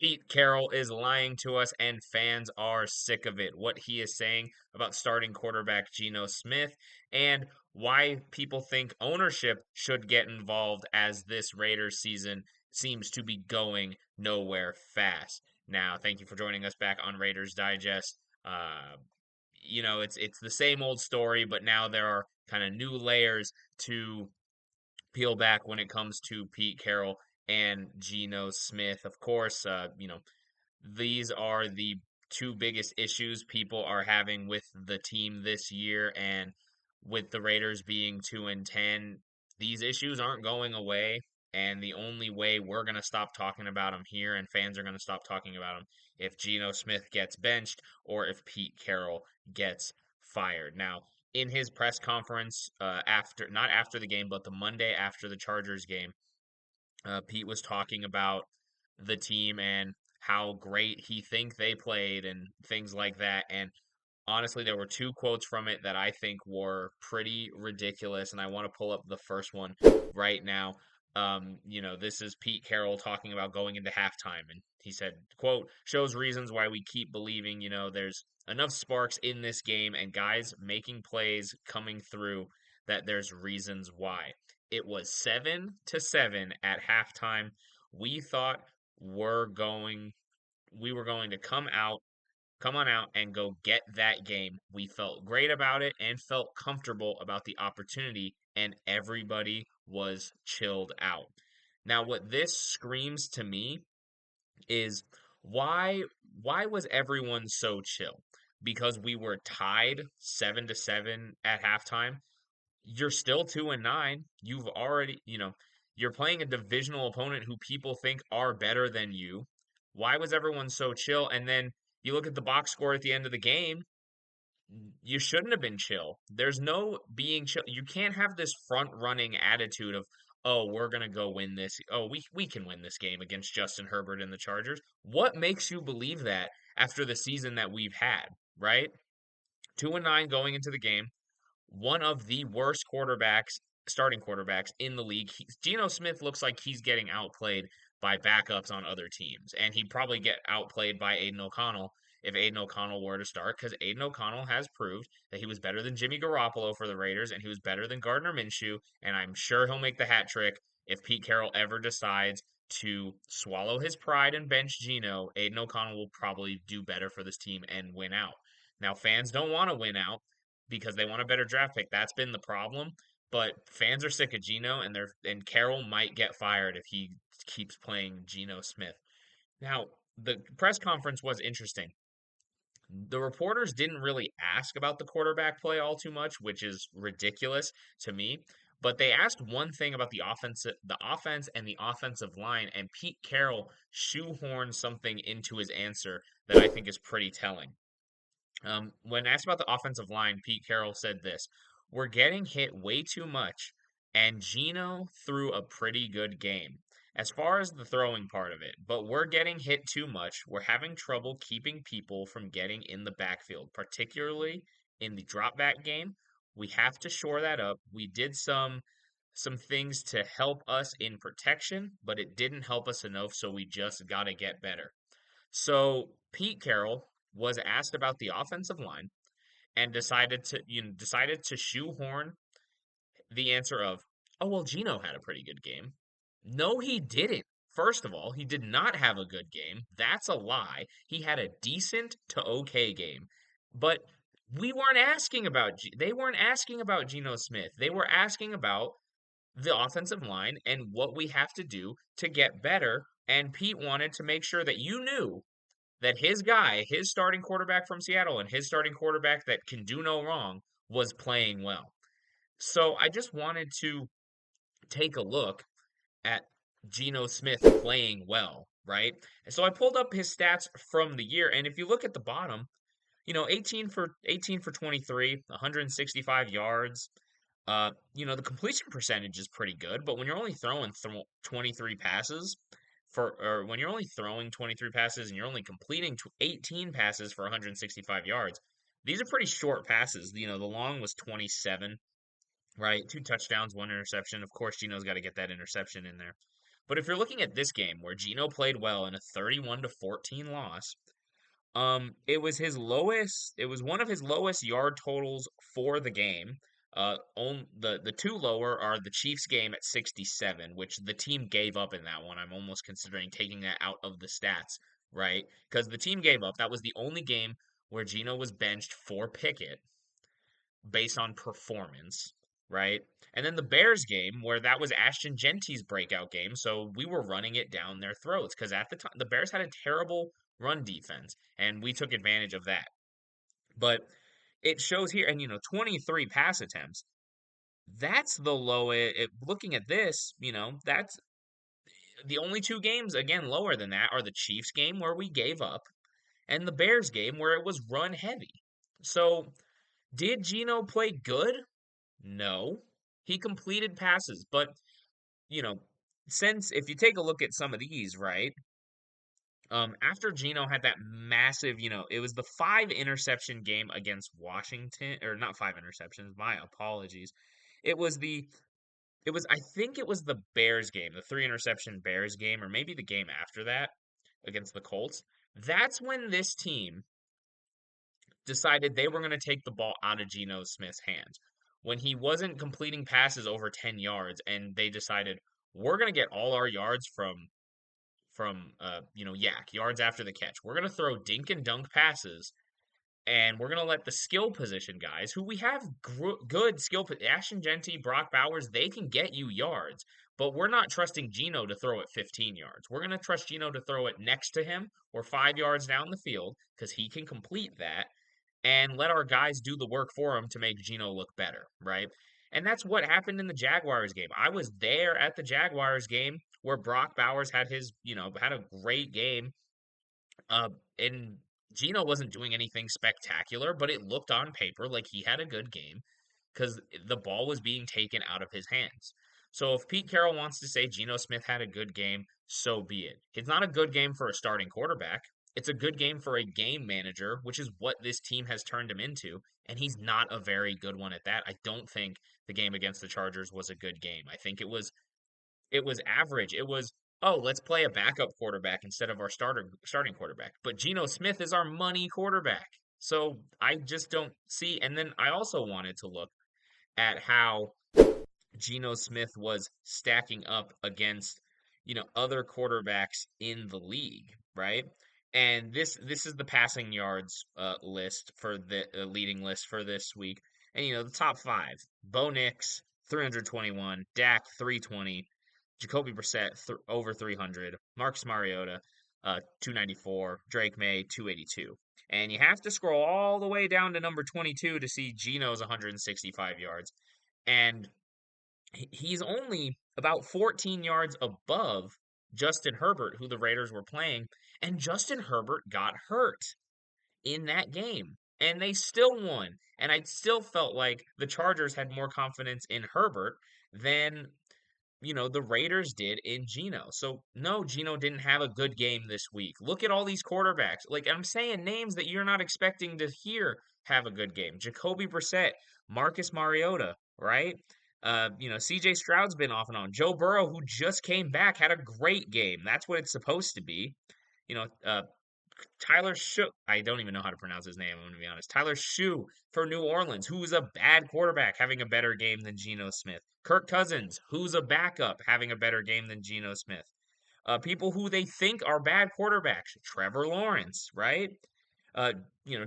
Pete Carroll is lying to us, and fans are sick of it. What he is saying about starting quarterback Geno Smith and why people think ownership should get involved as this Raiders season seems to be going nowhere fast. Now, thank you for joining us back on Raiders Digest. Uh, it's the same old story, but now there are kind of new layers to peel back when it comes to Pete Carroll and Geno Smith. Of course, these are the two biggest issues people are having with the team this year, and with the Raiders being 2-10, these issues aren't going away. And the only way we're going to stop talking about them here and fans are going to stop talking about them if Geno Smith gets benched or if Pete Carroll gets fired. Now, in his press conference not after the game, but the Monday after the Chargers game, Pete was talking about the team and how great he think they played and things like that. And honestly, there were two quotes from it that I think were pretty ridiculous, and I want to pull up the first one right now. This is Pete Carroll talking about going into halftime, and he said, quote, shows reasons why we keep believing, there's enough sparks in this game and guys making plays coming through that there's reasons why. It was 7-7 at halftime. We thought we were going to come on out and go get that game. We felt great about it and felt comfortable about the opportunity, and everybody was chilled out. Now, what this screams to me is why was everyone so chill? Because we were tied 7-7 at halftime. You're still 2-9. You've already, you're playing a divisional opponent who people think are better than you. Why was everyone so chill? And then you look at the box score at the end of the game, you shouldn't have been chill. There's no being chill. You can't have this front running attitude of, oh, we're gonna go win this. Oh, we can win this game against Justin Herbert and the Chargers. What makes you believe that after the season that we've had, right? 2-9 going into the game, one of the worst starting quarterbacks in the league. Geno Smith looks like he's getting outplayed by backups on other teams, and he'd probably get outplayed by Aiden O'Connell if Aiden O'Connell were to start, because Aiden O'Connell has proved that he was better than Jimmy Garoppolo for the Raiders, and he was better than Gardner Minshew, and I'm sure he'll make the hat trick if Pete Carroll ever decides to swallow his pride and bench Geno. Aiden O'Connell will probably do better for this team and win out. Now, fans don't want to win out because they want a better draft pick. That's been the problem. But fans are sick of Geno, and Carroll might get fired if he keeps playing Geno Smith. Now, the press conference was interesting. The reporters didn't really ask about the quarterback play all too much, which is ridiculous to me. But they asked one thing about the offense and the offensive line, and Pete Carroll shoehorned something into his answer that I think is pretty telling. When asked about the offensive line, Pete Carroll said this: we're getting hit way too much, and Geno threw a pretty good game as far as the throwing part of it, but we're getting hit too much. We're having trouble keeping people from getting in the backfield, particularly in the drop back game. We have to shore that up. We did some things to help us in protection, but it didn't help us enough, so we just got to get better. So Pete Carroll was asked about the offensive line and decided to shoehorn the answer of, "Oh well, Geno had a pretty good game." No, he didn't. First of all, he did not have a good game. That's a lie. He had a decent to okay game. But they weren't asking about Geno Smith. They were asking about the offensive line and what we have to do to get better. And Pete wanted to make sure that you knew that his guy, his starting quarterback from Seattle, and his starting quarterback that can do no wrong was playing well. So I just wanted to take a look at Geno Smith playing well, right? And so I pulled up his stats from the year, and if you look at the bottom, 18 for 23, 165 yards. The completion percentage is pretty good, but when you're only throwing 23 passes, or when you're only throwing 23 passes and you're only completing 18 passes for 165 yards, these are pretty short passes. The long was 27, right? Two touchdowns, one interception. Of course, Geno's got to get that interception in there. But if you're looking at this game where Geno played well in a 31-14 loss, it was one of his lowest yard totals for the game. On the two lower are the Chiefs game at 67, which the team gave up in that one. I'm almost considering taking that out of the stats, right? Because the team gave up. That was the only game where Geno was benched for Pickett based on performance, right? And then the Bears game, where that was Ashton Jeanty's breakout game, so we were running it down their throats because at the time the Bears had a terrible run defense, and we took advantage of that. But it shows here, and 23 pass attempts. That's the lowest. Looking at this, that's the only two games again lower than that are the Chiefs game where we gave up, and the Bears game where it was run heavy. So did Geno play good? No. He completed passes, but, you know, since if you take a look at some of these, right? After Geno had that massive, it was the 5 interception game against Washington, or not 5 interceptions, my apologies. It was I think it was the Bears game, the 3 interception Bears game, or maybe the game after that against the Colts. That's when this team decided they were going to take the ball out of Geno Smith's hands when he wasn't completing passes over 10 yards, and they decided we're going to get all our yards from yak yards after the catch. We're going to throw dink and dunk passes, and we're going to let the skill position guys who we have good skill, Ashton Jeanty, Brock Bowers, they can get you yards, but we're not trusting Geno to throw it 15 yards. We're going to trust Geno to throw it next to him or 5 yards down the field because he can complete that, and let our guys do the work for him to make Geno look better, right? And that's what happened in the Jaguars game. I was there at the Jaguars game where Brock Bowers had a great game. And Geno wasn't doing anything spectacular, but it looked on paper like he had a good game because the ball was being taken out of his hands. So if Pete Carroll wants to say Geno Smith had a good game, so be it. It's not a good game for a starting quarterback. It's a good game for a game manager, which is what this team has turned him into, and he's not a very good one at that. I don't think the game against the Chargers was a good game. I think it was average. It was, oh, let's play a backup quarterback instead of our starting quarterback. But Geno Smith is our money quarterback. So I just don't see. And then I also wanted to look at how Geno Smith was stacking up against, other quarterbacks in the league, right? And this is the passing yards list for the leading list for this week. And the top five: Bo Nix 321, Dak 320, Jacoby Brissett over 300, Marcus Mariota 294, Drake May 282. And you have to scroll all the way down to number 22 to see Geno's 165 yards. And he's only about 14 yards above Justin Herbert, who the Raiders were playing. And Justin Herbert got hurt in that game. And they still won. And I still felt like the Chargers had more confidence in Herbert than the Raiders did in Geno. So, no, Geno didn't have a good game this week. Look at all these quarterbacks. Like, I'm saying names that you're not expecting to hear have a good game. Jacoby Brissett, Marcus Mariota, right? CJ Stroud's been off and on. Joe Burrow, who just came back, had a great game. That's what it's supposed to be. You know, uh, Tyler Shough, I don't even know how to pronounce his name, I'm going to be honest. Tyler Shough for New Orleans, who's a bad quarterback, having a better game than Geno Smith. Kirk Cousins, who's a backup, having a better game than Geno Smith. People who they think are bad quarterbacks. Trevor Lawrence, right? Uh,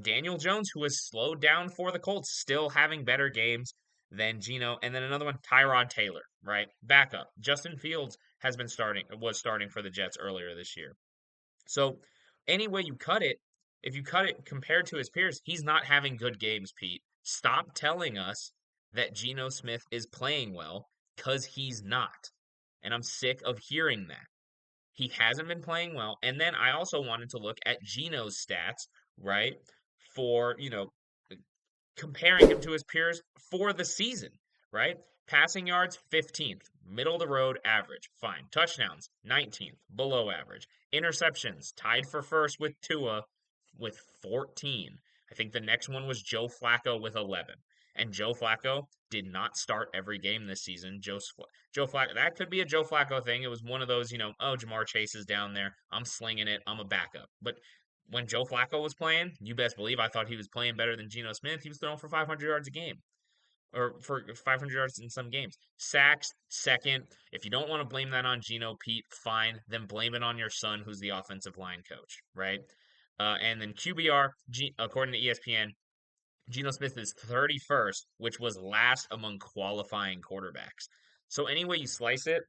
Daniel Jones, who has slowed down for the Colts, still having better games than Geno. And then another one, Tyrod Taylor, right? Backup. Justin Fields was starting for the Jets earlier this year. So any way you cut it, if you cut it compared to his peers, he's not having good games, Pete. Stop telling us that Geno Smith is playing well, because he's not. And I'm sick of hearing that. He hasn't been playing well. And then I also wanted to look at Geno's stats, right? For, comparing him to his peers for the season, right? Passing yards, 15th. Middle of the road, average. Fine. Touchdowns, 19th. Below average. Interceptions, tied for first with Tua with 14. I think the next one was Joe Flacco with 11. And Joe Flacco did not start every game this season. Joe Flacco, that could be a Joe Flacco thing. It was one of those, oh, Jamar Chase is down there. I'm slinging it. I'm a backup. But when Joe Flacco was playing, you best believe I thought he was playing better than Geno Smith. He was throwing for 500 yards a game or for 500 yards in some games. Sacks, second. If you don't want to blame that on Geno, Pete, fine. Then blame it on your son, who's the offensive line coach, right? And then QBR, according to ESPN, Geno Smith is 31st, which was last among qualifying quarterbacks. So any way you slice it,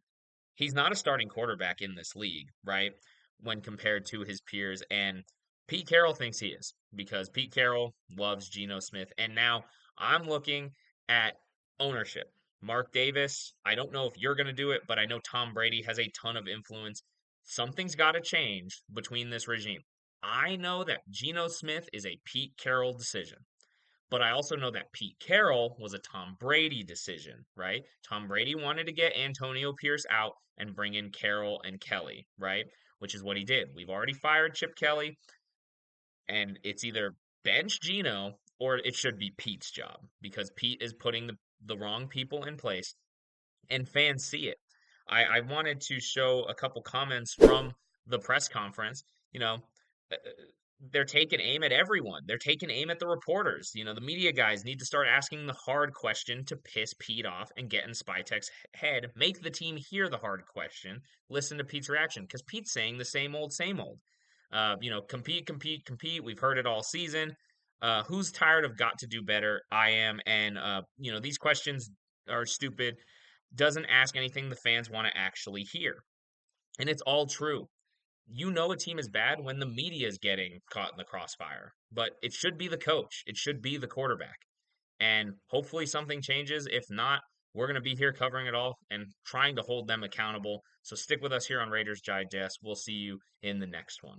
he's not a starting quarterback in this league, right? When compared to his peers. And Pete Carroll thinks he is because Pete Carroll loves Geno Smith. And now I'm looking at ownership. Mark Davis, I don't know if you're going to do it, but I know Tom Brady has a ton of influence. Something's got to change between this regime. I know that Geno Smith is a Pete Carroll decision. But I also know that Pete Carroll was a Tom Brady decision, right? Tom Brady wanted to get Antonio Pierce out and bring in Carroll and Kelly, right? Which is what he did. We've already fired Chip Kelly, and it's either bench Geno or it should be Pete's job because Pete is putting the wrong people in place and fans see it. I wanted to show a couple comments from the press conference. You know, uh, they're taking aim at everyone. They're taking aim at the reporters. The media guys need to start asking the hard question to piss Pete off and get in Spytek's head. Make the team hear the hard question. Listen to Pete's reaction because Pete's saying the same old, same old. Compete, compete, compete. We've heard it all season. Who's tired of got to do better? I am. And, these questions are stupid, doesn't ask anything the fans want to actually hear. And it's all true. You know a team is bad when the media is getting caught in the crossfire, but it should be the coach. It should be the quarterback. And hopefully something changes. If not, we're going to be here covering it all and trying to hold them accountable. So stick with us here on Raiders Digest. We'll see you in the next one.